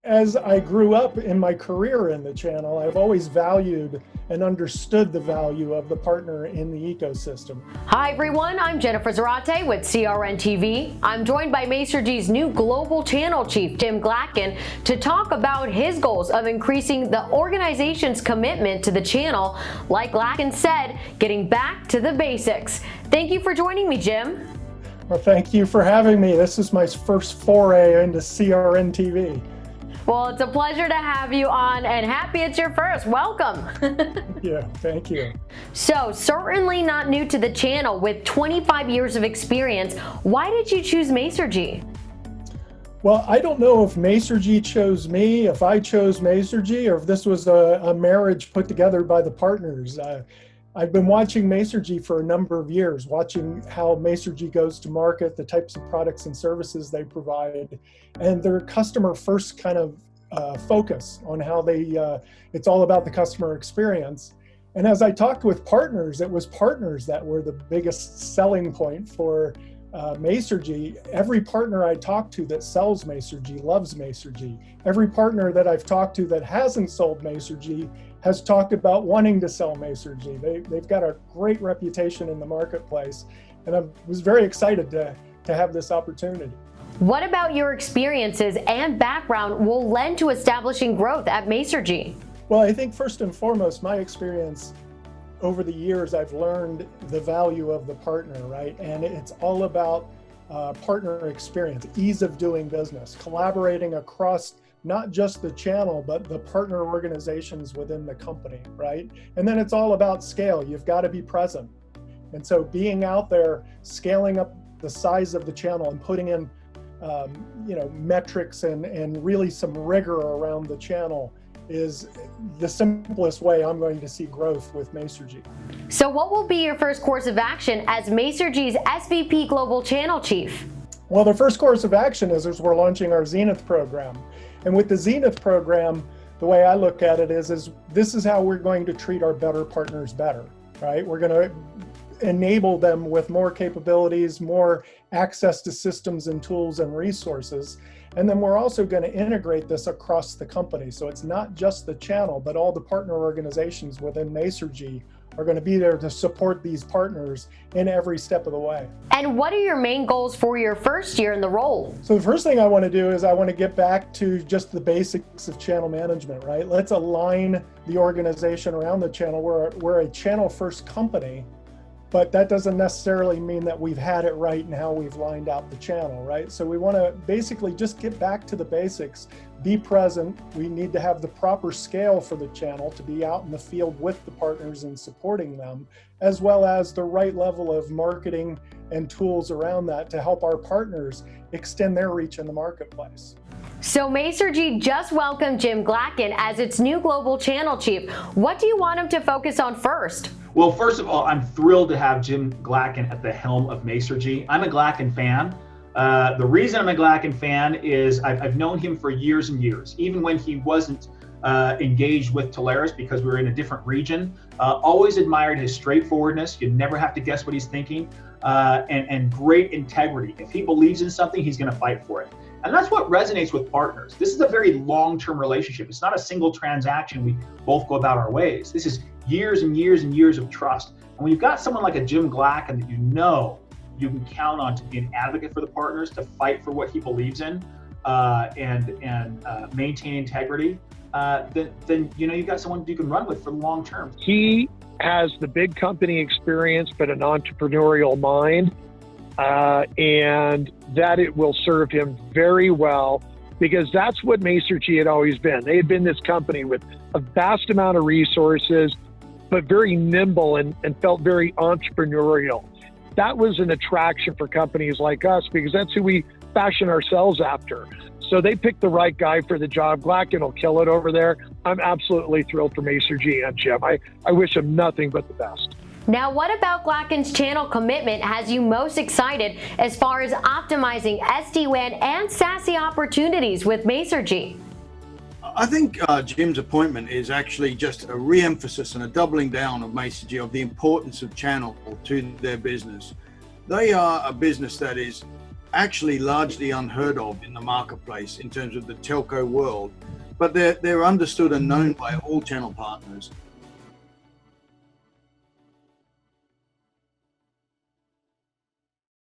As I grew up in my career in the channel, I've always valued and understood the value of the partner in the ecosystem. Hi everyone, I'm Jennifer Zarate with CRN TV. I'm joined by Masergy's new global channel chief, Jim Glackin, to talk about his goals of increasing the organization's commitment to the channel. Like Glackin said, getting back to the basics. Thank you for joining me, Jim. Well, thank you for having me. This is my first foray into CRN TV. Well, it's a pleasure to have you on, and happy it's your first. Welcome. Yeah, thank you. So, certainly not new to the channel with 25 years of experience. Why did you choose Masergy? Well, I don't know if Masergy chose me, if I chose Masergy, or if this was a marriage put together by the partners. I've been watching Masergy for a number of years, watching how Masergy goes to market, the types of products and services they provide, and their customer first kind of focus on how it's all about the customer experience. And as I talked with partners, it was partners that were the biggest selling point for Masergy. Every partner I talked to that sells Masergy loves Masergy. Every partner that I've talked to that hasn't sold Masergy has talked about wanting to sell Masergy. They've got a great reputation in the marketplace, and I was very excited to have this opportunity. What about your experiences and background will lend to establishing growth at Masergy? Well, I think first and foremost, my experience over the years, I've learned the value of the partner, right? And it's all about partner experience, ease of doing business, collaborating across not just the channel, but the partner organizations within the company, right? And then it's all about scale. You've got to be present. And so being out there, scaling up the size of the channel and putting in metrics and really some rigor around the channel is the simplest way I'm going to see growth with Masergy. So what will be your first course of action as Masergy's SVP Global Channel Chief? Well, the first course of action is we're launching our Zenith program. And with the Zenith program, the way I look at it is this is how we're going to treat our better partners better, right? We're going to enable them with more capabilities, more access to systems and tools and resources. And then we're also going to integrate this across the company. So it's not just the channel, but all the partner organizations within Masergy are going to be there to support these partners in every step of the way. And what are your main goals for your first year in the role? So the first thing I want to do is I want to get back to just the basics of channel management, right? Let's align the organization around the channel. We're a channel first company, but that doesn't necessarily mean that we've had it right in how we've lined out the channel, right? So we want to basically just get back to the basics, be present. We need to have the proper scale for the channel to be out in the field with the partners and supporting them, as well as the right level of marketing and tools around that to help our partners extend their reach in the marketplace. So Masergy just welcomed Jim Glackin as its new global channel chief. What do you want him to focus on first? Well, first of all, I'm thrilled to have Jim Glackin at the helm of Masergy. I'm a Glackin fan. The reason I'm a Glackin fan is I've known him for years and years, even when he wasn't engaged with Telarus because we were in a different region. Always admired his straightforwardness. You never have to guess what he's thinking, and great integrity. If he believes in something, he's going to fight for it. And that's what resonates with partners. This is a very long-term relationship. It's not a single transaction. We both go about our ways. This is years and years and years of trust. And when you've got someone like a Jim Glackin that you can count on to be an advocate for the partners, to fight for what he believes in, and maintain integrity, then you've got someone you can run with for the long term. He has the big company experience, but an entrepreneurial mind. And that it will serve him very well, because that's what Masergy had always been. They had been this company with a vast amount of resources, but very nimble and felt very entrepreneurial. That was an attraction for companies like us, because that's who we fashion ourselves after. So they picked the right guy for the job. Glackin will kill it over there. I'm absolutely thrilled for Masergy and Jim. I wish him nothing but the best. Now, what about Glackin's channel commitment has you most excited as far as optimizing SD-WAN and SASE opportunities with Masergy? I think Jim's appointment is actually just a re-emphasis and a doubling down of Masergy of the importance of channel to their business. They are a business that is actually largely unheard of in the marketplace in terms of the telco world, but they're understood and known by all channel partners.